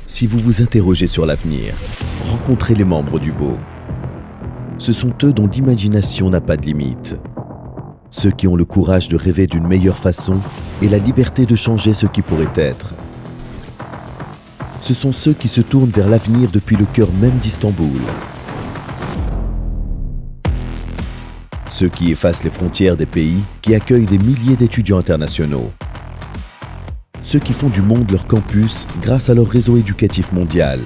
Si vous vous interrogez sur l'avenir, rencontrez les membres du Beau. Ce sont eux dont l'imagination n'a pas de limite. Ceux qui ont le courage de rêver d'une meilleure façon et la liberté de changer ce qui pourrait être. Ce sont ceux qui se tournent vers l'avenir depuis le cœur même d'Istanbul. Ceux qui effacent les frontières des pays qui accueillent des milliers d'étudiants internationaux. Ceux qui font du monde leur campus grâce à leur réseau éducatif mondial.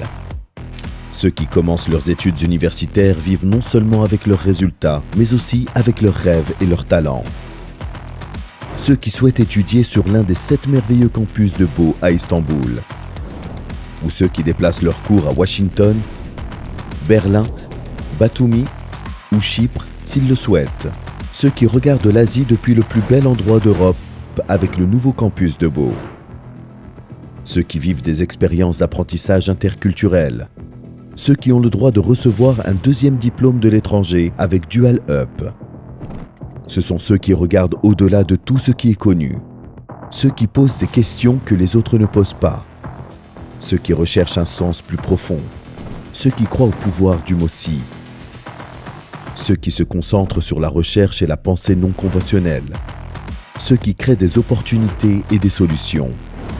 Ceux qui commencent leurs études universitaires vivent non seulement avec leurs résultats, mais aussi avec leurs rêves et leurs talents. Ceux qui souhaitent étudier sur l'un des 7 merveilleux campus de Beau à Istanbul. Ou ceux qui déplacent leurs cours à Washington, Berlin, Batumi ou Chypre s'ils le souhaitent. Ceux qui regardent l'Asie depuis le plus bel endroit d'Europe avec le nouveau campus de Beau. Ceux qui vivent des expériences d'apprentissage interculturel. Ceux qui ont le droit de recevoir un deuxième diplôme de l'étranger avec Dual Up. Ce sont ceux qui regardent au-delà de tout ce qui est connu. Ceux qui posent des questions que les autres ne posent pas. Ceux qui recherchent un sens plus profond. Ceux qui croient au pouvoir du mot « si ». Ceux qui se concentrent sur la recherche et la pensée non conventionnelle. Ceux qui créent des opportunités et des solutions.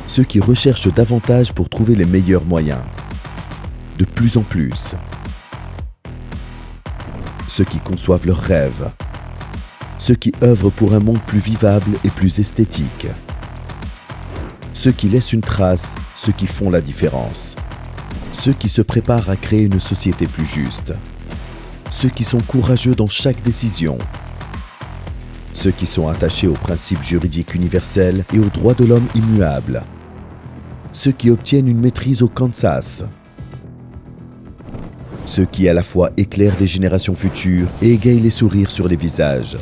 Ceux qui recherchent davantage pour trouver les meilleurs moyens. De plus en plus. Ceux qui conçoivent leurs rêves. Ceux qui œuvrent pour un monde plus vivable et plus esthétique. Ceux qui laissent une trace, ceux qui font la différence. Ceux qui se préparent à créer une société plus juste. Ceux qui sont courageux dans chaque décision. Ceux qui sont attachés aux principes juridiques universels et aux droits de l'homme immuables. Ceux qui obtiennent une maîtrise au Kansas. Ceux qui à la fois éclairent les générations futures et égayent les sourires sur les visages.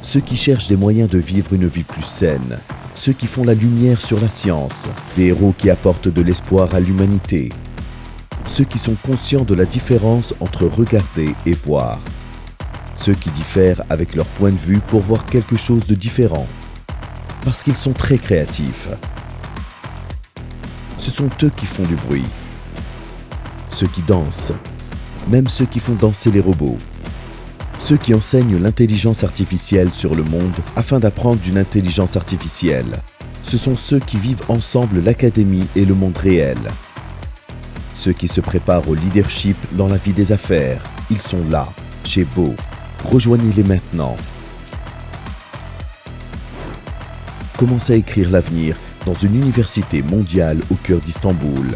Ceux qui cherchent des moyens de vivre une vie plus saine. Ceux qui font la lumière sur la science. Des héros qui apportent de l'espoir à l'humanité. Ceux qui sont conscients de la différence entre regarder et voir. Ceux qui diffèrent avec leur point de vue pour voir quelque chose de différent. Parce qu'ils sont très créatifs. Ce sont eux qui font du bruit. Ceux qui dansent, même ceux qui font danser les robots. Ceux qui enseignent l'intelligence artificielle sur le monde afin d'apprendre d'une intelligence artificielle. Ce sont ceux qui vivent ensemble l'académie et le monde réel. Ceux qui se préparent au leadership dans la vie des affaires. Ils sont là, chez Beau. Rejoignez-les maintenant. Commencez à écrire l'avenir dans une université mondiale au cœur d'Istanbul.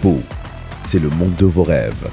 Beau, c'est le monde de vos rêves.